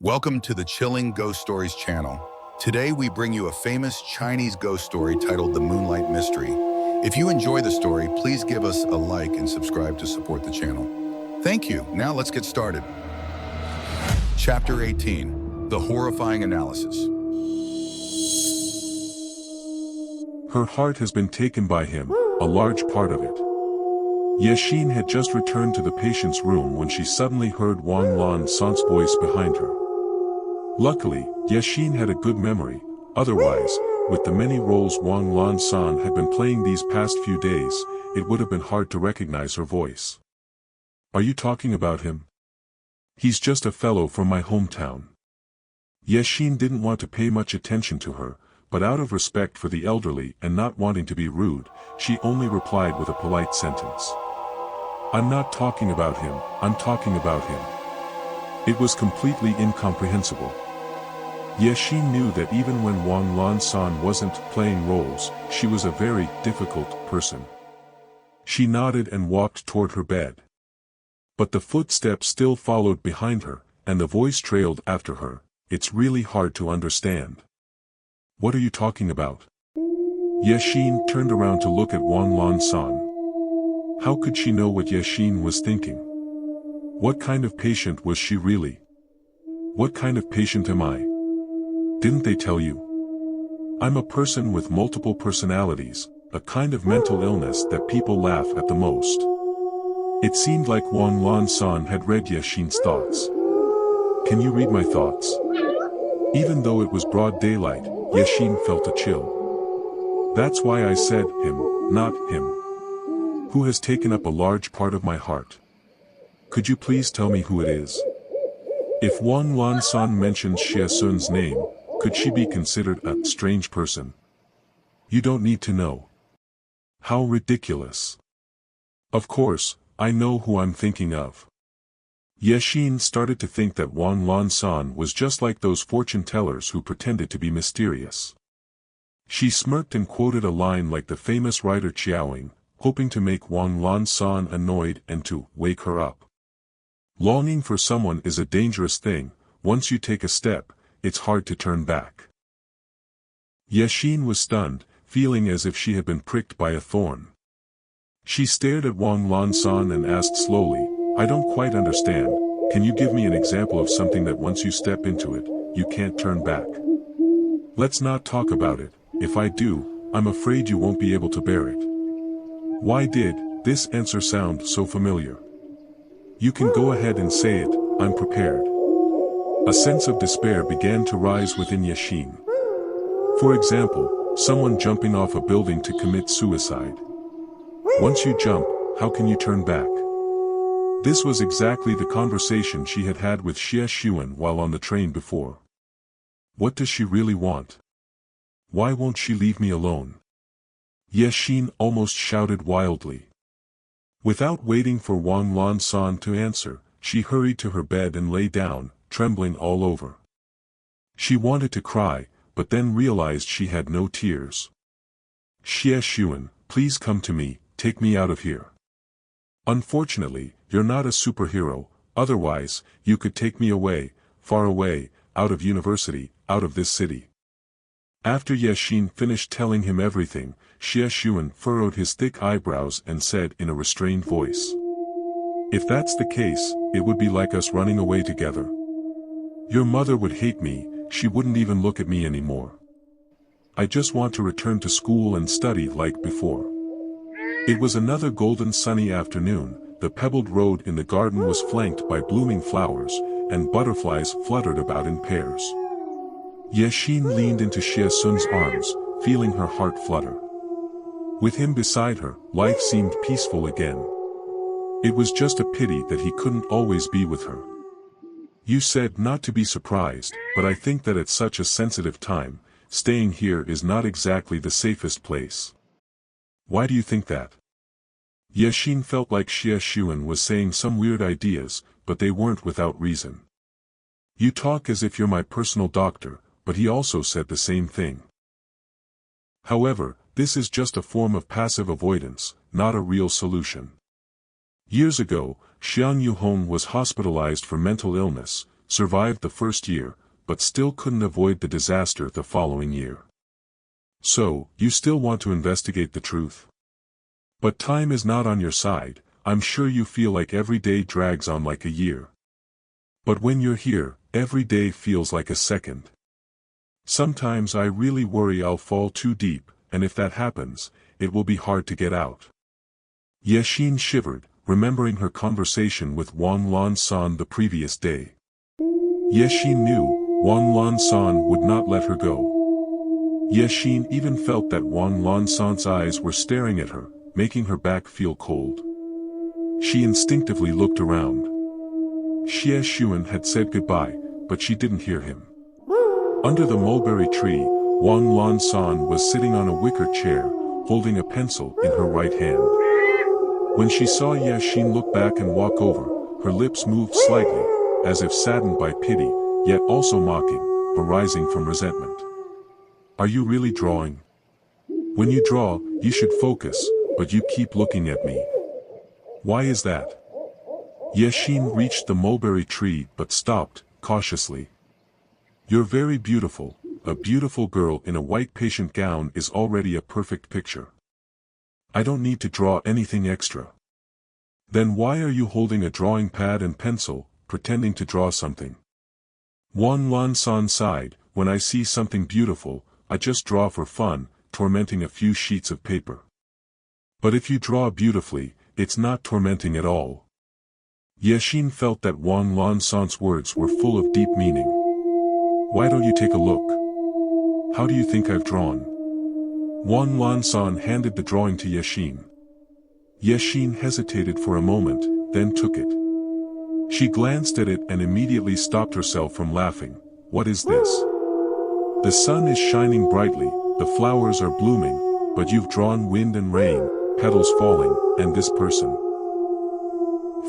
Welcome to the Chilling Ghost Stories channel. Today we bring you a famous Chinese ghost story titled The Moonlight Mystery. If you enjoy the story, please give us a like and subscribe to support the channel. Thank you. Now let's get started. Chapter 18. The Horrifying Analysis. Her heart has been taken by him, a large part of it. Xiè Xùn had just returned to the patient's room when she suddenly heard Uōng Lán Shān's voice behind her. Luckily, Xiè Xùn had a good memory, otherwise, with the many roles Uōng Lán Shān had been playing these past few days, it would have been hard to recognize her voice. "Are you talking about him? He's just a fellow from my hometown." Xiè Xùn didn't want to pay much attention to her, but out of respect for the elderly and not wanting to be rude, she only replied with a polite sentence. "I'm not talking about him, I'm talking about him." It was completely incomprehensible. Xiè Xùn knew that even when Uōng Lán Shān wasn't playing roles, she was a very difficult person. She nodded and walked toward her bed. But the footsteps still followed behind her, and the voice trailed after her. "It's really hard to understand." "What are you talking about?" Xiè Xùn turned around to look at Uōng Lán Shān. How could she know what Xiè Xùn was thinking? What kind of patient was she really? What kind of patient am I? Didn't they tell you? I'm a person with multiple personalities, a kind of mental illness that people laugh at the most. It seemed like Uōng Lán Shān had read Xiè Xùn's thoughts. "Can you read my thoughts?" Even though it was broad daylight, Xiè Xùn felt a chill. "That's why I said him, not him. Who has taken up a large part of my heart? Could you please tell me who it is?" If Uōng Lán Shān mentioned Xiè Xùn's name, could she be considered a strange person? "You don't need to know." How ridiculous. "Of course, I know who I'm thinking of." Xiè Xùn started to think that Uōng Lán Shān was just like those fortune tellers who pretended to be mysterious. She smirked and quoted a line like the famous writer Qiaoing, hoping to make Uōng Lán Shān annoyed and to wake her up. Longing for someone is a dangerous thing. Once you take a step, it's hard to turn back. Xiè Xùn was stunned, feeling as if she had been pricked by a thorn. She stared at Uōng Lán Shān and asked slowly, "I don't quite understand. Can you give me an example of something that once you step into it, you can't turn back?" "Let's not talk about it. If I do, I'm afraid you won't be able to bear it." Why did this answer sound so familiar? "You can go ahead and say it, I'm prepared." A sense of despair began to rise within Xiè Xùn. For example, someone jumping off a building to commit suicide. Once you jump, how can you turn back? This was exactly the conversation she had had with Xiè Xùn while on the train before. What does she really want? Why won't she leave me alone? Xiè Xùn almost shouted wildly. Without waiting for Uōng Lán Shān to answer, she hurried to her bed and lay down, trembling all over. She wanted to cry, but then realized she had no tears. "Xiè Xùn, please come to me, take me out of here. Unfortunately, you're not a superhero, otherwise, you could take me away, far away, out of university, out of this city." After Xiè Xùn finished telling him everything, Xiè Xùn furrowed his thick eyebrows and said in a restrained voice, "If that's the case, it would be like us running away together. Your mother would hate me, she wouldn't even look at me anymore. I just want to return to school and study like before." It was another golden sunny afternoon. The pebbled road in the garden was flanked by blooming flowers, and butterflies fluttered about in pairs. Xiè Xùn leaned into Xiè Xùn's arms, feeling her heart flutter. With him beside her, life seemed peaceful again. It was just a pity that he couldn't always be with her. "You said not to be surprised, but I think that at such a sensitive time, staying here is not exactly the safest place." "Why do you think that?" Xiè Xùn felt like Xiè Xùn was saying some weird ideas, but they weren't without reason. "You talk as if you're my personal doctor," but he also said the same thing. However, this is just a form of passive avoidance, not a real solution. Years ago, Xian Yuhong was hospitalized for mental illness, survived the first year, but still couldn't avoid the disaster the following year. So, you still want to investigate the truth? But time is not on your side. I'm sure you feel like every day drags on like a year. But when you're here, every day feels like a second. Sometimes I really worry I'll fall too deep, and if that happens, it will be hard to get out. Xiè Xùn shivered, remembering her conversation with Uōng Lán Shān the previous day. Xiè Xùn knew Uōng Lán Shān would not let her go. Xiè Xùn even felt that Uōng Lán Shān's eyes were staring at her, making her back feel cold. She instinctively looked around. Xiè Xùn had said goodbye, but she didn't hear him. Under the mulberry tree, Uōng Lán Shān was sitting on a wicker chair, holding a pencil in her right hand. When she saw Xiè Xùn look back and walk over, her lips moved slightly, as if saddened by pity, yet also mocking, arising from resentment. Are you really drawing? When you draw, you should focus, but you keep looking at me. Why is that? Xiè Xùn reached the mulberry tree but stopped, cautiously. You're very beautiful. A beautiful girl in a white patient gown is already a perfect picture. I don't need to draw anything extra. Then why are you holding a drawing pad and pencil, pretending to draw something? Uōng Lán Shān sighed, when I see something beautiful, I just draw for fun, tormenting a few sheets of paper. But if you draw beautifully, it's not tormenting at all. Xiè Xùn felt that Uōng Lán Shān's words were full of deep meaning. Why don't you take a look? How do you think I've drawn? Uōng Lán Shān handed the drawing to Xiè Xùn. Xiè Xùn hesitated for a moment, then took it. She glanced at it and immediately stopped herself from laughing. What is this? The sun is shining brightly, the flowers are blooming, but you've drawn wind and rain, petals falling, and this person.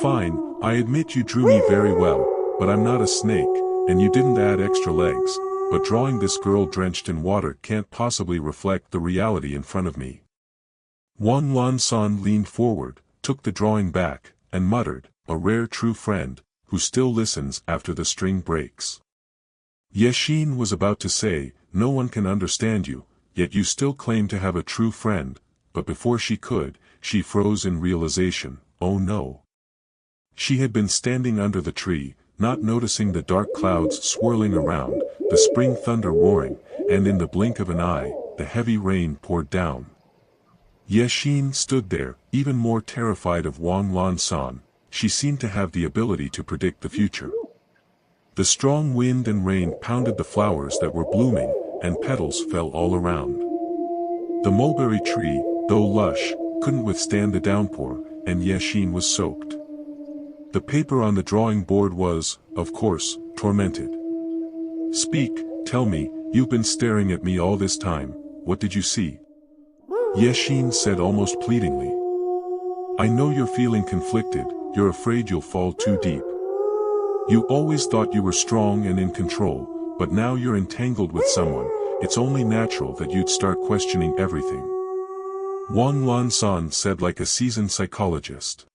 Fine, I admit you drew me very well, but I'm not a snake, and you didn't add extra legs, but drawing this girl drenched in water can't possibly reflect the reality in front of me. Uōng Lán Shān leaned forward, took the drawing back, and muttered, a rare true friend, who still listens after the string breaks. Xiè Xùn was about to say, no one can understand you, yet you still claim to have a true friend, but before she could, she froze in realization, oh no. She had been standing under the tree, not noticing the dark clouds swirling around, the spring thunder roaring, and in the blink of an eye, the heavy rain poured down. Xiè Xùn stood there, even more terrified of Uōng Lán Shān. She seemed to have the ability to predict the future. The strong wind and rain pounded the flowers that were blooming, and petals fell all around. The mulberry tree, though lush, couldn't withstand the downpour, and Xiè Xùn was soaked. The paper on the drawing board was, of course, tormented. Speak, tell me, you've been staring at me all this time, what did you see? Xiè Xùn said almost pleadingly. I know you're feeling conflicted, you're afraid you'll fall too deep. You always thought you were strong and in control, but now you're entangled with someone, it's only natural that you'd start questioning everything. Uōng Lán Shān said like a seasoned psychologist.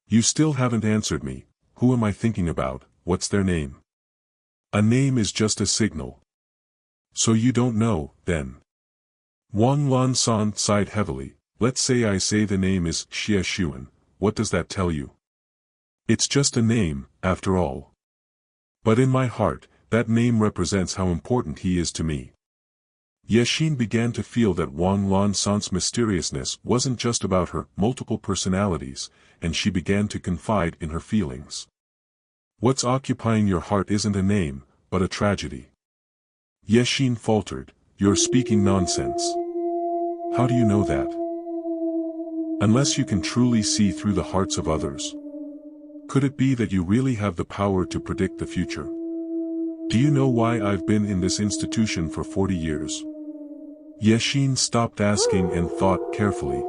You still haven't answered me, who am I thinking about, what's their name? A name is just a signal. So you don't know, then. Uōng Lán Shān sighed heavily, let's say I say the name is Xiè Xùn, what does that tell you? It's just a name, after all. But in my heart, that name represents how important he is to me. Xiè Xùn began to feel that Uōng Lán Shān's mysteriousness wasn't just about her multiple personalities, and she began to confide in her feelings. What's occupying your heart isn't a name, but a tragedy. Xiè Xùn faltered, you're speaking nonsense. How do you know that? Unless you can truly see through the hearts of others. Could it be that you really have the power to predict the future? Do you know why I've been in this institution for 40 years? Xiè Xùn stopped asking and thought carefully.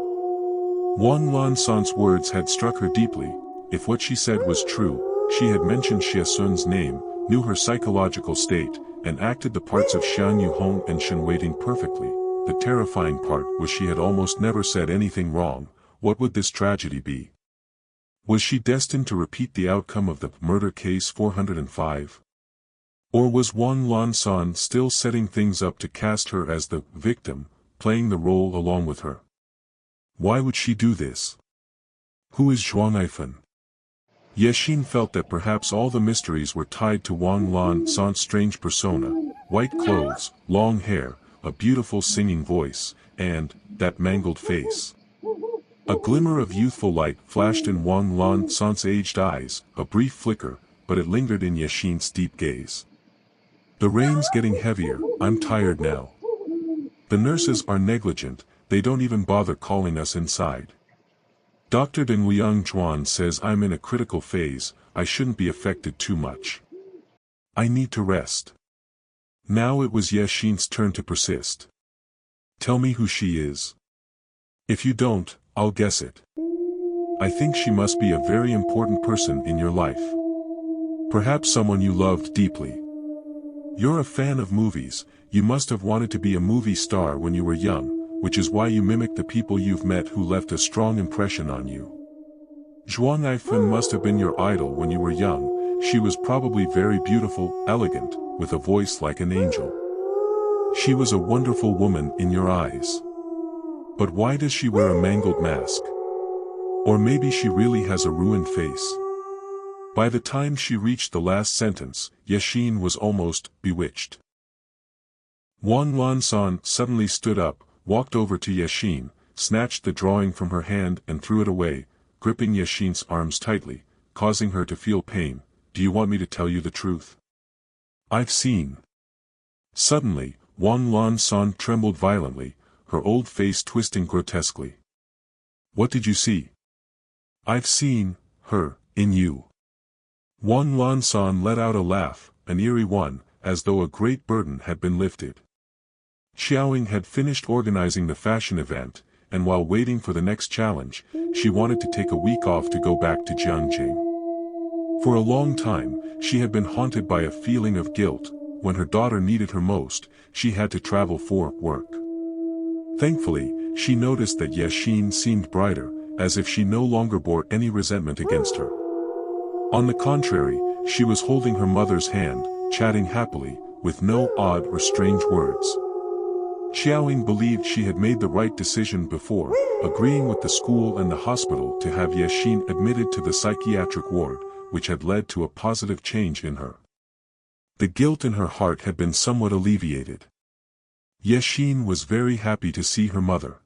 Uōng Lán Shān's words had struck her deeply. If what she said was true, she had mentioned Xiè Xùn's name, knew her psychological state, and acted the parts of Xiang Yuhong and Shan waiting perfectly. The terrifying part was she had almost never said anything wrong. What would this tragedy be? Was she destined to repeat the outcome of the murder case 405? Or was Uōng Lán Shān still setting things up to cast her as the victim, playing the role along with her? Why would she do this? Who is Zhuang Ifan? Xīn felt that perhaps all the mysteries were tied to Uōng Lán Shān's strange persona: white clothes, long hair, a beautiful singing voice, and that mangled face. A glimmer of youthful light flashed in Uōng Lán Shān's aged eyes, a brief flicker, but it lingered in Xīn's deep gaze. The rain's getting heavier, I'm tired now. The nurses are negligent, they don't even bother calling us inside. Dr. Deng Liang says I'm in a critical phase, I shouldn't be affected too much. I need to rest. Now it was Xīn's turn to persist. Tell me who she is. If you don't, I'll guess it. I think she must be a very important person in your life. Perhaps someone you loved deeply. You're a fan of movies, you must have wanted to be a movie star when you were young, which is why you mimic the people you've met who left a strong impression on you. Zhuang Ifan must have been your idol when you were young, she was probably very beautiful, elegant, with a voice like an angel. She was a wonderful woman in your eyes. But why does she wear a mangled mask? Or maybe she really has a ruined face. By the time she reached the last sentence, Xīn was almost bewitched. Uōng Lán Shān suddenly stood up, walked over to Xīn, snatched the drawing from her hand and threw it away, gripping Xīn's arms tightly, causing her to feel pain. Do you want me to tell you the truth? I've seen. Suddenly, Uōng Lán Shān trembled violently, her old face twisting grotesquely. What did you see? I've seen her in you. Uōng Lán Shān let out a laugh, an eerie one, as though a great burden had been lifted. Xiaoying had finished organizing the fashion event, and while waiting for the next challenge, she wanted to take a week off to go back to Jiangjing. For a long time, she had been haunted by a feeling of guilt. When her daughter needed her most, she had to travel for work. Thankfully, she noticed that Xīn seemed brighter, as if she no longer bore any resentment against her. On the contrary, she was holding her mother's hand, chatting happily, with no odd or strange words. Xiaoying believed she had made the right decision before, agreeing with the school and the hospital to have Xīn admitted to the psychiatric ward, which had led to a positive change in her. The guilt in her heart had been somewhat alleviated. Xīn was very happy to see her mother.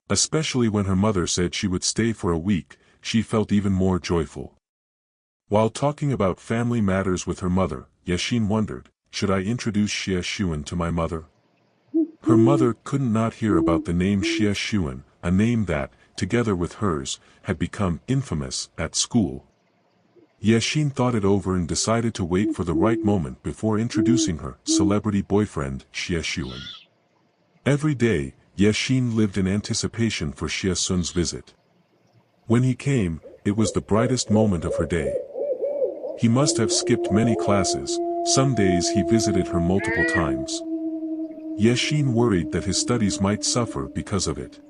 Especially when her mother said she would stay for a week, she felt even more joyful. While talking about family matters with her mother, Xīn wondered, should I introduce Xiè Xùn to my mother? Her mother couldn't not hear about the name Xiè Xùn, a name that, together with hers, had become infamous at school. Xīn thought it over and decided to wait for the right moment before introducing her celebrity boyfriend, Xiè Xùn. Every day, Xīn lived in anticipation for Xiè Xùn's visit. When he came, it was the brightest moment of her day. He must have skipped many classes, some days he visited her multiple times. Xīn worried that his studies might suffer because of it.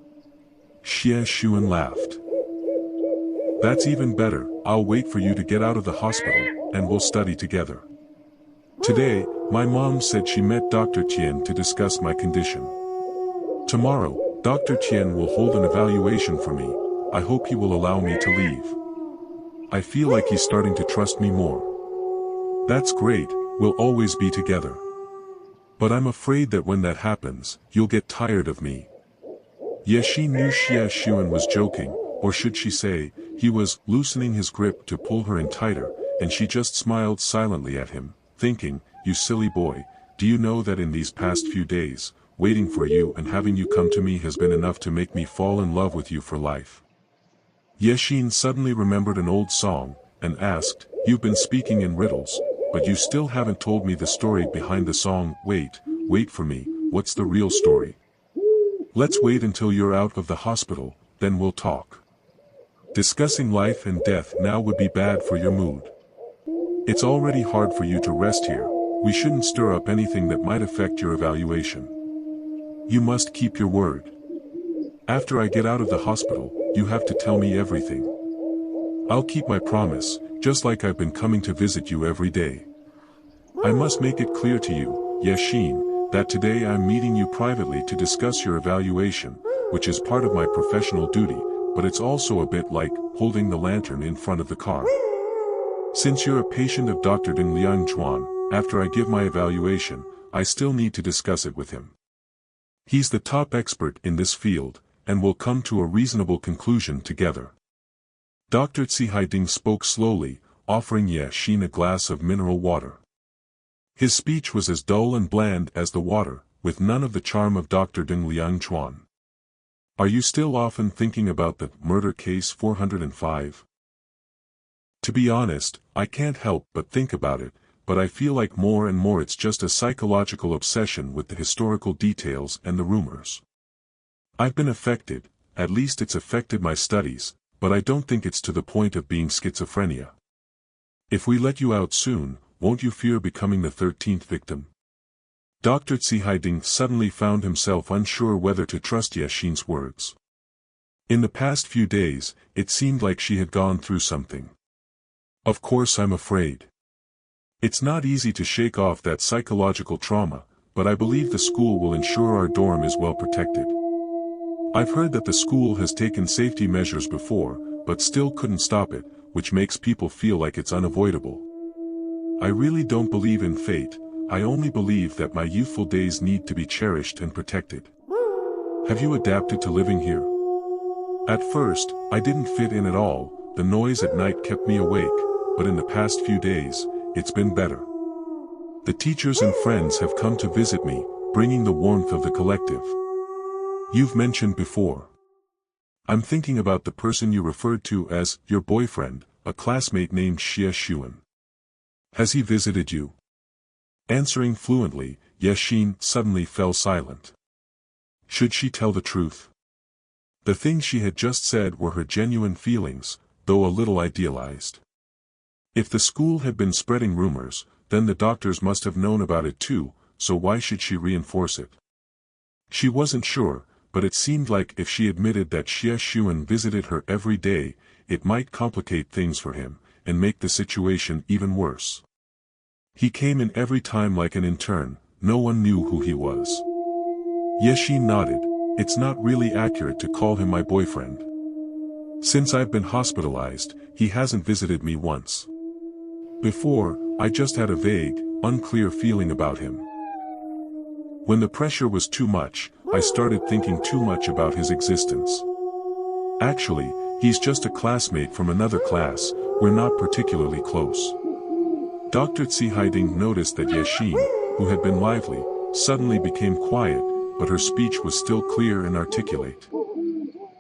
Xiè Xùn laughed. That's even better, I'll wait for you to get out of the hospital, and we'll study together. Today, my mom said she met Dr. Tian to discuss my condition. Tomorrow, Dr. Tian will hold an evaluation for me, I hope he will allow me to leave. I feel like he's starting to trust me more. That's great, we'll always be together. But I'm afraid that when that happens, you'll get tired of me. Xīn knew Xiè Xùn was joking, or should she say, he was loosening his grip to pull her in tighter, and she just smiled silently at him, thinking, you silly boy, do you know that in these past few days, waiting for you and having you come to me has been enough to make me fall in love with you for life. Xīn suddenly remembered an old song, and asked, you've been speaking in riddles, but you still haven't told me the story behind the song. Wait for me, what's the real story? Let's wait until you're out of the hospital, then we'll talk. Discussing life and death now would be bad for your mood. It's already hard for you to rest here, we shouldn't stir up anything that might affect your evaluation. You must keep your word. After I get out of the hospital, you have to tell me everything. I'll keep my promise, just like I've been coming to visit you every day. I must make it clear to you, Xiè Xùn, that today I'm meeting you privately to discuss your evaluation, which is part of my professional duty, but it's also a bit like holding the lantern in front of the car. Since you're a patient of Dr. Deng Liangchuan, after I give my evaluation, I still need to discuss it with him. He's the top expert in this field, and we'll come to a reasonable conclusion together. Dr. Zhihaiding spoke slowly, offering Xiè Xùn a glass of mineral water. His speech was as dull and bland as the water, with none of the charm of Dr. Deng Liangchuan. Are you still often thinking about the murder case 405? To be honest, I can't help but think about it, but I feel like more and more it's just a psychological obsession with the historical details and the rumors. I've been affected, at least it's affected my studies, but I don't think it's to the point of being schizophrenia. If we let you out soon, won't you fear becoming the 13th victim? Dr. Zhihaiding suddenly found himself unsure whether to trust Xiè Xùn's words. In the past few days, it seemed like she had gone through something. Of course I'm afraid. It's not easy to shake off that psychological trauma, but I believe the school will ensure our dorm is well protected. I've heard that the school has taken safety measures before, but still couldn't stop it, which makes people feel like it's unavoidable. I really don't believe in fate, I only believe that my youthful days need to be cherished and protected. Have you adapted to living here? At first, I didn't fit in at all, the noise at night kept me awake, but in the past few days, it's been better. The teachers and friends have come to visit me, bringing the warmth of the collective. You've mentioned before. I'm thinking about the person you referred to as your boyfriend, a classmate named Xiè Xùn. Has he visited you? Answering fluently, Xiè Xùn suddenly fell silent. Should she tell the truth? The things she had just said were her genuine feelings, though a little idealized. If the school had been spreading rumors, then the doctors must have known about it too, so why should she reinforce it? She wasn't sure, but it seemed like if she admitted that Xiè Xùn visited her every day, it might complicate things for him, and make the situation even worse. He came in every time like an intern, no one knew who he was. Xiè Xùn nodded. It's not really accurate to call him my boyfriend. Since I've been hospitalized, he hasn't visited me once. Before, I just had a vague, unclear feeling about him. When the pressure was too much, I started thinking too much about his existence. Actually, he's just a classmate from another class, we're not particularly close. Dr. Zhihaiding noticed that Xiè Xùn, who had been lively, suddenly became quiet, but her speech was still clear and articulate.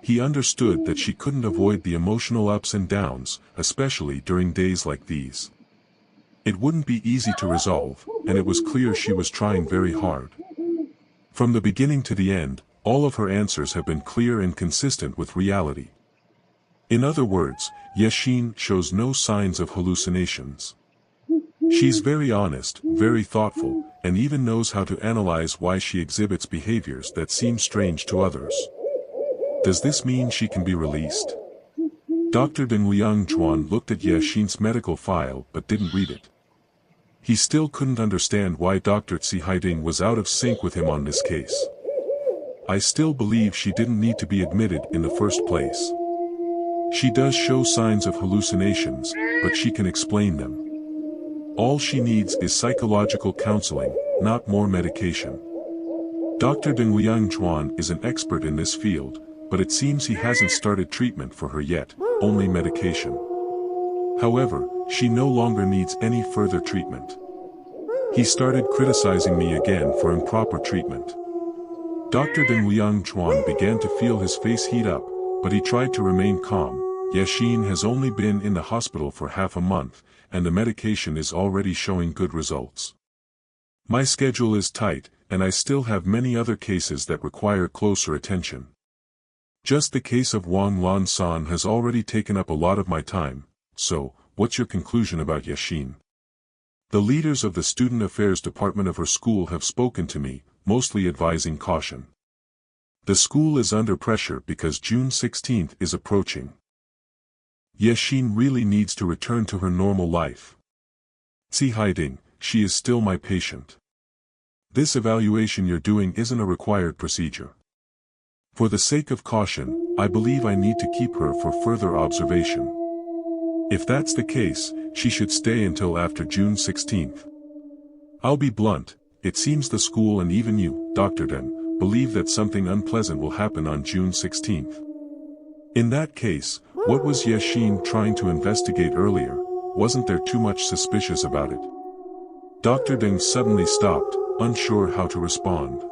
He understood that she couldn't avoid the emotional ups and downs, especially during days like these. It wouldn't be easy to resolve, and it was clear she was trying very hard. From the beginning to the end, all of her answers have been clear and consistent with reality. In other words, Xiè Xùn shows no signs of hallucinations. She's very honest, very thoughtful, and even knows how to analyze why she exhibits behaviors that seem strange to others. Does this mean she can be released? Dr. Deng Liangchuan looked at Xiè Xùn's medical file but didn't read it. He still couldn't understand why Dr. Zhihaiding was out of sync with him on this case. I still believe she didn't need to be admitted in the first place. She does show signs of hallucinations, but she can explain them. All she needs is psychological counseling, not more medication. Dr. Deng Liangchuan is an expert in this field, but it seems he hasn't started treatment for her yet, only medication. However, she no longer needs any further treatment. He started criticizing me again for improper treatment. Dr. Deng Liangchuan began to feel his face heat up, but he tried to remain calm. Xiè Xùn has only been in the hospital for half a month, and the medication is already showing good results. My schedule is tight, and I still have many other cases that require closer attention. Just the case of Uōng Lán Shān has already taken up a lot of my time, so, what's your conclusion about Xiè Xùn? The leaders of the student affairs department of her school have spoken to me, mostly advising caution. The school is under pressure because June 16th is approaching. Xīn really needs to return to her normal life. Xīn, she is still my patient. This evaluation you're doing isn't a required procedure. For the sake of caution, I believe I need to keep her for further observation. If that's the case, she should stay until after June 16th. I'll be blunt, it seems the school and even you, Dr. Deng, believe that something unpleasant will happen on June 16th. In that case, what was Xīn trying to investigate earlier? Wasn't there too much suspicious about it? Dr. Deng suddenly stopped, unsure how to respond.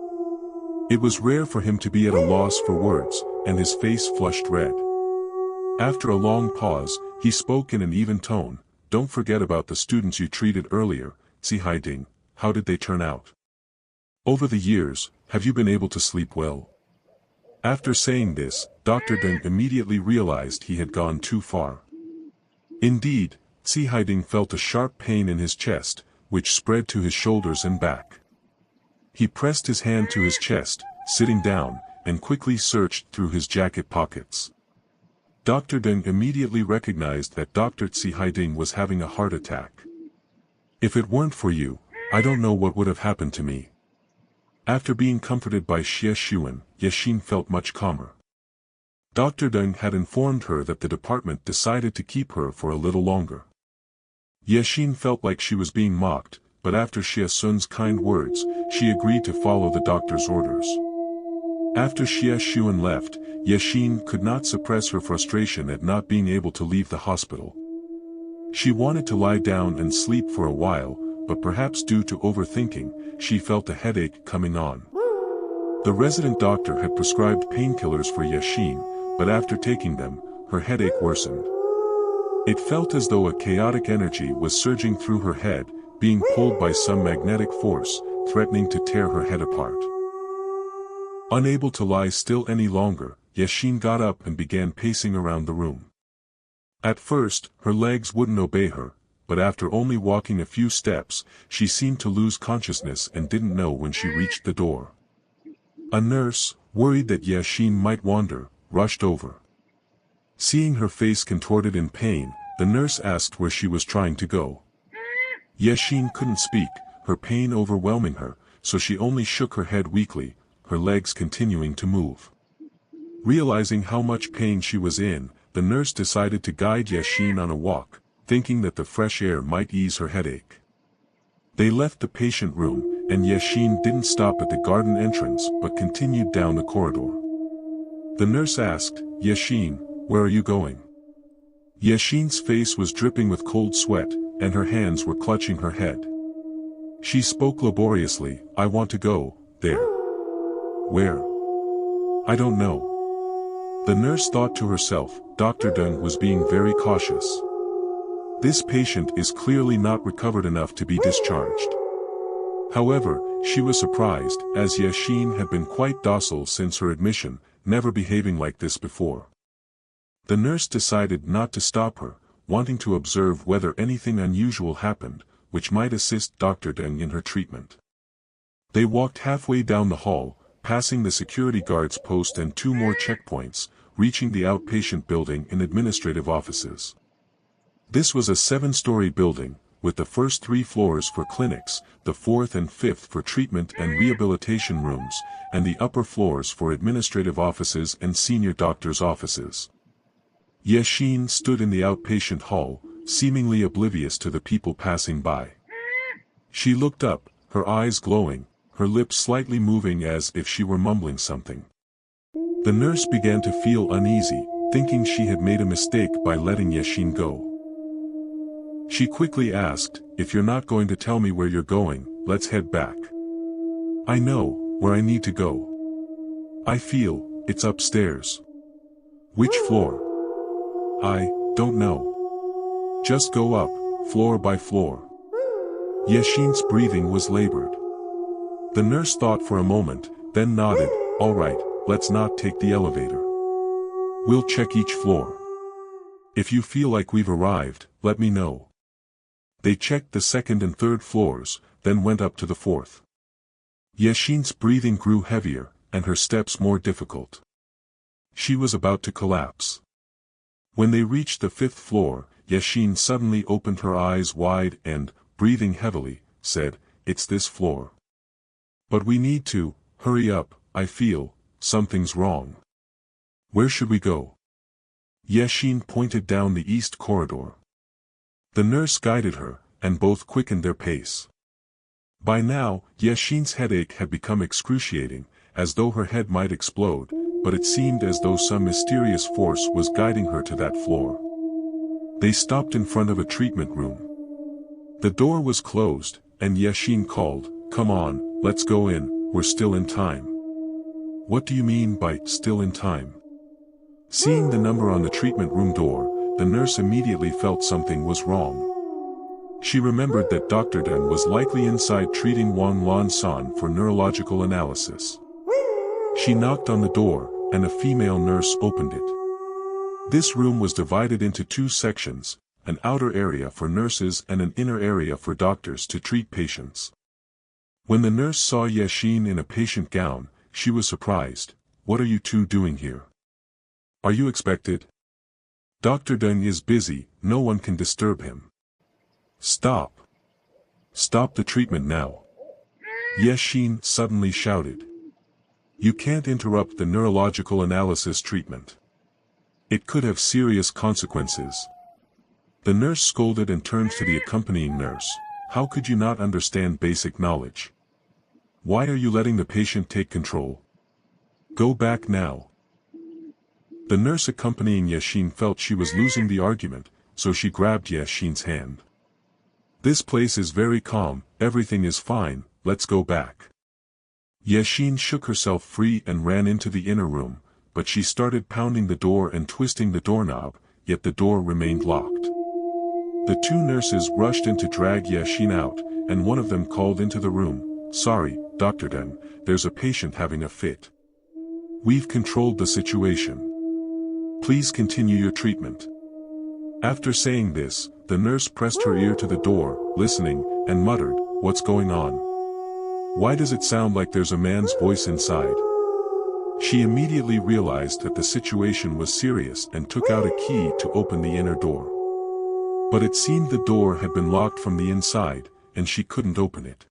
It was rare for him to be at a loss for words, and his face flushed red. After a long pause, he spoke in an even tone, "Don't forget about the students you treated earlier, Xīn, how did they turn out? Over the years, have you been able to sleep well?" After saying this, Dr. Deng immediately realized he had gone too far. Indeed, Xīn felt a sharp pain in his chest, which spread to his shoulders and back. He pressed his hand to his chest, sitting down, and quickly searched through his jacket pockets. Dr. Deng immediately recognized that Dr. Xīn was having a heart attack. "If it weren't for you, I don't know what would have happened to me." After being comforted by Xiè Xùn, Xīn felt much calmer. Dr. Deng had informed her that the department decided to keep her for a little longer. Xīn felt like she was being mocked, but after Xiè Xùn's kind words, she agreed to follow the doctor's orders. After Xiè Xùn left, Xīn could not suppress her frustration at not being able to leave the hospital. She wanted to lie down and sleep for a while, but perhaps due to overthinking, she felt a headache coming on. The resident doctor had prescribed painkillers for Xīn, but after taking them, her headache worsened. It felt as though a chaotic energy was surging through her head, being pulled by some magnetic force, threatening to tear her head apart. Unable to lie still any longer, Xīn got up and began pacing around the room. At first, her legs wouldn't obey her, but after only walking a few steps, she seemed to lose consciousness and didn't know when she reached the door. A nurse, worried that Xīn might wander, rushed over. Seeing her face contorted in pain, the nurse asked where she was trying to go. Xīn couldn't speak, her pain overwhelming her, so she only shook her head weakly, her legs continuing to move. Realizing how much pain she was in, the nurse decided to guide Xīn on a walk, thinking that the fresh air might ease her headache. They left the patient room, and Xīn didn't stop at the garden entrance but continued down the corridor. The nurse asked, "Xīn, where are you going?" Xīn's face was dripping with cold sweat, and her hands were clutching her head. She spoke laboriously, "I want to go, there." "Where?" "I don't know." The nurse thought to herself, Dr. Deng was being very cautious. This patient is clearly not recovered enough to be discharged. However, she was surprised, as Xīn had been quite docile since her admission, never behaving like this before. The nurse decided not to stop her, wanting to observe whether anything unusual happened, which might assist Dr. Deng in her treatment. They walked halfway down the hall, passing the security guard's post and 2 more checkpoints, reaching the outpatient building and administrative offices. This was a 7-story building, with the first 3 floors for clinics, the 4th and 5th for treatment and rehabilitation rooms, and the upper floors for administrative offices and senior doctors' offices. Xīn stood in the outpatient hall, seemingly oblivious to the people passing by. She looked up, her eyes glowing, her lips slightly moving as if she were mumbling something. The nurse began to feel uneasy, thinking she had made a mistake by letting Xīn go. She quickly asked, "If you're not going to tell me where you're going, let's head back. I know where I need to go. I feel it's upstairs." "Which floor?" "I don't know. Just go up, floor by floor." Xīn's breathing was labored. The nurse thought for a moment, then nodded, "All right, let's not take the elevator. We'll check each floor. If you feel like we've arrived, let me know." They checked the 2nd and 3rd floors, then went up to the 4th. Xīn's breathing grew heavier, and her steps more difficult. She was about to collapse. When they reached the 5th floor, Xiè Xùn suddenly opened her eyes wide and, breathing heavily, said, "It's this floor. But we need to, hurry up, I feel, something's wrong. Where should we go?" Xiè Xùn pointed down the east corridor. The nurse guided her, and both quickened their pace. By now, Xiè Xùn's headache had become excruciating, as though her head might explode, but it seemed as though some mysterious force was guiding her to that floor. They stopped in front of a treatment room. The door was closed, and Xiè Xùn called, "Come on, let's go in, we're still in time." "What do you mean by still in time?" Seeing the number on the treatment room door, the nurse immediately felt something was wrong. She remembered that Dr. Deng was likely inside treating Uōng Lán Shān for neurological analysis. She knocked on the door, and a female nurse opened it. This room was divided into 2 sections, an outer area for nurses and an inner area for doctors to treat patients. When the nurse saw Xiè Xùn in a patient gown, she was surprised. "What are you two doing here? Are you expected? Dr. Deng is busy, no one can disturb him." "Stop! Stop the treatment now!" Xiè Xùn suddenly shouted. "You can't interrupt the neurological analysis treatment. It could have serious consequences." The nurse scolded and turned to the accompanying nurse. "How could you not understand basic knowledge? Why are you letting the patient take control? Go back now." The nurse accompanying Xiè Xùn felt she was losing the argument, so she grabbed Xiè Xùn's hand. "This place is very calm, everything is fine, let's go back." Xiè Xùn shook herself free and ran into the inner room, but she started pounding the door and twisting the doorknob, yet the door remained locked. The 2 nurses rushed in to drag Xiè Xùn out, and one of them called into the room, "Sorry, Dr. Deng, there's a patient having a fit. We've controlled the situation. Please continue your treatment." After saying this, the nurse pressed her ear to the door, listening, and muttered, "What's going on? Why does it sound like there's a man's voice inside?" She immediately realized that the situation was serious and took out a key to open the inner door. But it seemed the door had been locked from the inside, and she couldn't open it.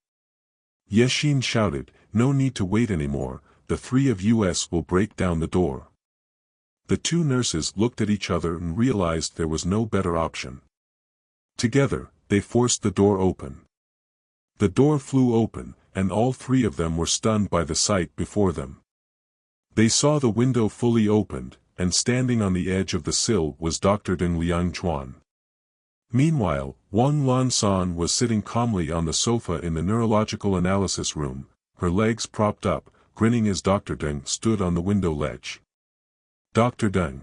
Xiè Xùn shouted, "No need to wait anymore, the 3 of us will break down the door." The 2 nurses looked at each other and realized there was no better option. Together, they forced the door open. The door flew open, and all 3 of them were stunned by the sight before them. They saw the window fully opened, and standing on the edge of the sill was Dr. Deng Liangchuan. Meanwhile, Uōng Lán Shān was sitting calmly on the sofa in the neurological analysis room, her legs propped up, grinning as Dr. Deng stood on the window ledge. "Dr. Deng."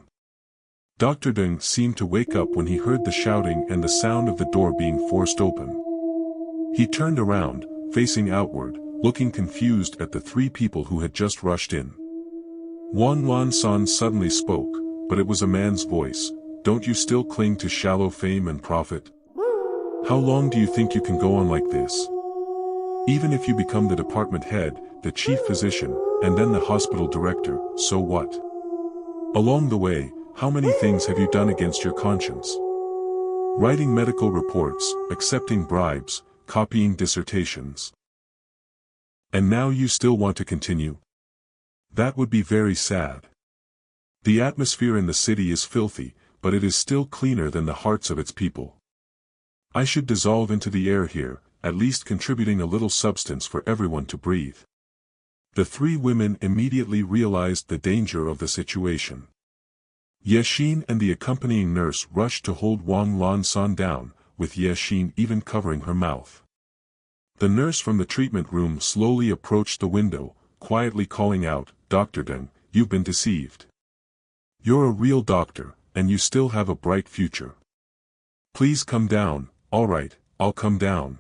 Dr. Deng seemed to wake up when he heard the shouting and the sound of the door being forced open. He turned around, facing outward, looking confused at the 3 people who had just rushed in. Uōng Lán Shān suddenly spoke, but it was a man's voice. "Don't you still cling to shallow fame and profit? How long do you think you can go on like this? Even if you become the department head, the chief physician, and then the hospital director, so what? Along the way, how many things have you done against your conscience? Writing medical reports, accepting bribes, copying dissertations. And now you still want to continue? That would be very sad. The atmosphere in the city is filthy, but it is still cleaner than the hearts of its people. I should dissolve into the air here, at least contributing a little substance for everyone to breathe." The 3 women immediately realized the danger of the situation. Xiè Xùn and the accompanying nurse rushed to hold Uōng Lán Shān down, with Xiè Xùn even covering her mouth. The nurse from the treatment room slowly approached the window, quietly calling out, "Dr. Deng, you've been deceived. You're a real doctor, and you still have a bright future. Please come down." "All right, I'll come down."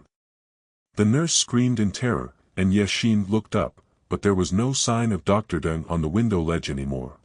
The nurse screamed in terror, and Xiè Xùn looked up, but there was no sign of Dr. Deng on the window ledge anymore.